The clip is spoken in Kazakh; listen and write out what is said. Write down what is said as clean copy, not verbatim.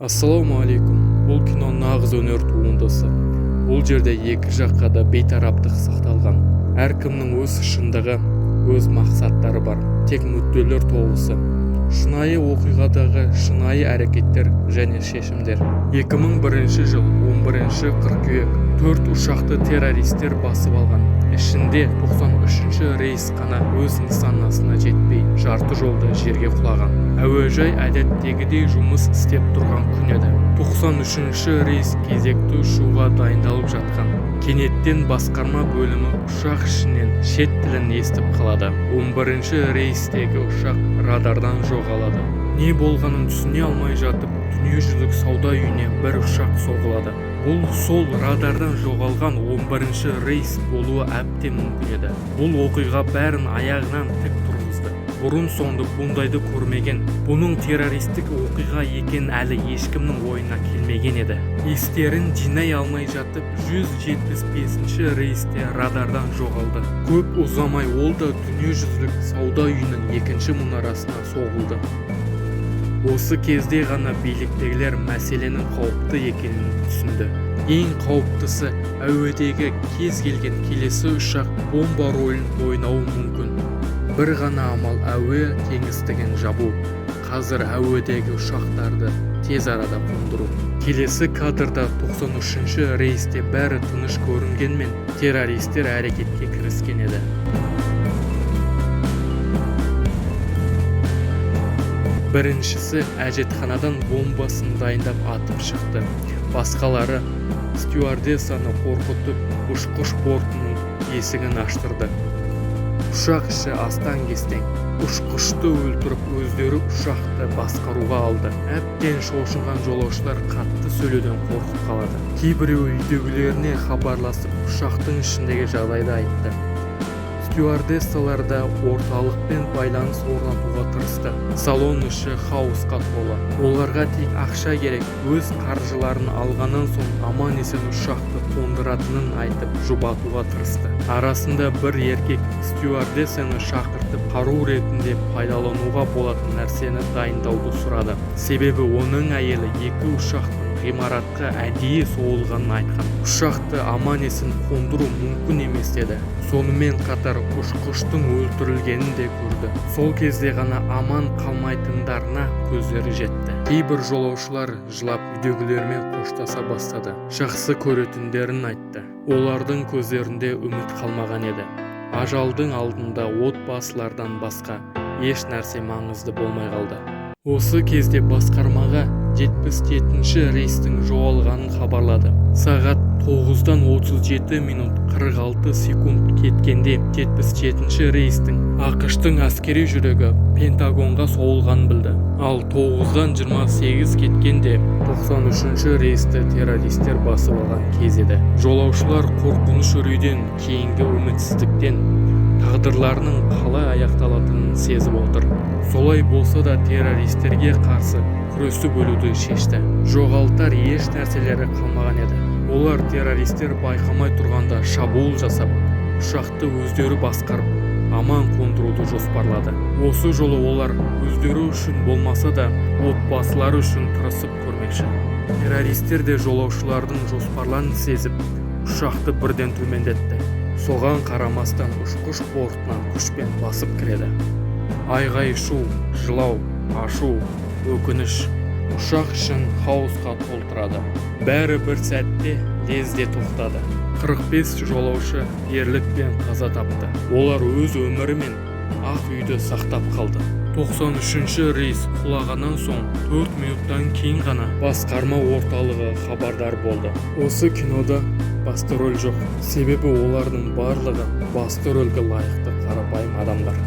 Ассалаумағалейкум. Бұл кино нағыз өнер туындысы. Бұл жерде екі жаққа да бейтараптық сақталған. Әркімнің өз шындығы, өз мақсаттары бар. Тек мүдделер тоғысы. Шынайы оқиғадағы шынайы әрекеттер және шешімдер. 2001 жыл 11 қыркүйек 4 ұшақты террористер басып алған. Ішінде 93-ші рейс қана өз нысанасына жетпей, жарты жолда жерге құлаған. Әуежай әдеттегідей жұмыс істеп тұрған күн еді. 93-ші рейс кезекті ұшуға дайындалып жатқан. Кенеттен басқарма бөлімі ұшақ ішінен шет тілін естіп қалады. 11-ші рейстегі ұшақ радардан жоғалады. Не болғанын түсіне алмай жатып, дүниежүзілік сауда үйіне бір ұшақ соғылады. Бұл сол радардан жоғалған 11-ші рейс болуы әбден мүмкін еді. Бұл оқиға бәрін аяғынан тік тұрғызды. Бұрын соңды бұндайды көрмеген, бұның террористік оқиға екен әлі ешкімнің ойына келмеген еді. Естерін жинай алмай жатып, 175-ші рейсте радардан жоғалды. Көп ұзамай ол да дүниежүзілік сауда үйінің екінші мұнарасына соғылды. Осы кезде ғана биліктегілер мәселенің қауіпті екенін түсінді. Ең қауіптісі, әуедегі кез келген келесі ұшақ бомба рөлін ойнауы мүмкін. Бір ғана амал әуе кеңістігін жабу. Қазір әуедегі ұшақтарды тез арада қондыру. Келесі кадрда 93-ші рейсте бәрі тыныш көрінгенмен, террористер әрекетке кіріскен еді. Біріншісі әжетханадан бомбасын дайындап атып шықты. Басқалары стюардессаны қорқытып ұшқыш бортының есігін аштырды. Ұшақ іші астан-кестең. Ұшқышты өлтіріп өздері ұшақты басқаруға алды. Әбден шошынған жолаушылар қатты сөйлеуден қорқып қалады. Кейбіреуі үйдегілеріне хабарласып ұшақтың ішіндегі жағдайды айтты. Стюардессалар да орталықпен байланыс орнатуға тырысты. Салон іші хаосқа толы. Оларға тек ақша керек. Өз қаржыларын алғаннан соң аман-есен ұшақты қондыратынын айтып жұбатуға тырысты. Арасында бір еркек стюардессаны шақыртып қару ретінде пайдалануға болатын нәрсені дайындауды сұрады. Себебі оның әйелі екі ұшақтың ғимаратқа әдейі соғылғанын айтқан. Ұшақты аман-есен қондыру мүмкін емес деді. Сонымен қатар ұшқыштың өлтірілгенін де көрді. Сол кезде ғана аман қалмайтындарына көздері жетті. Кейбір жолаушылар жылап үйдегілермен қоштаса бастады. Жақсы көретіндерін айтты. Олардың көздерінде үміт қалмаған еді. Ажалдың алдында отбасылардан басқа еш нәрсе маңызды болмай қалды. Осы кезде басқармаға 77-ші рейстің жоғалғанын хабарлады. Сағат 9-дан 37 минут 46 секунд кеткенде 77-ші рейстің ақш-тың әскери жүрегі Пентагонға соғылғанын білді. Ал 9-дан 28 кеткенде 93-ші рейсті террористер басып алған кез еді. Жолаушылар қорқыныш үрейден, кейінгі үмітсіздіктен тағдырларының қалай аяқталатынын сезіп отыр. Солай болса да террористерге қарсы күресіп өлуді шешті. Жоғалтар еш нәрселері қалмаған еді. Олар террористер байқамай тұрғанда шабуыл жасап, ұшақты өздері басқарып, аман қондыруды жоспарлады. Осы жолы олар өздері үшін болмаса да, отбасылары үшін тырысып көрмекші. Террористер де жолаушылардың жоспарларын сезіп, ұшақты бірден төмендетті. Соған қарамастан ұшқыш бортынан күшпен басып кіреді. Айғай-шу, жылау, ашу, өкініш ұшақ ішін хаосқа толтырады. Бәрі бір сәтте лезде тоқтады. 45 жолаушы ерлікпен қаза тапты. Олар өз өмірі мен ақ үйді сақтап қалды. 93-ші рейс құлағаннан соң 4 минуттан кейін ғана басқарма орталығы хабардар болды. Осы кинода басты рөл жоқ. Себебі олардың барлығы басты рөлге лайықты қарапайым адамдар.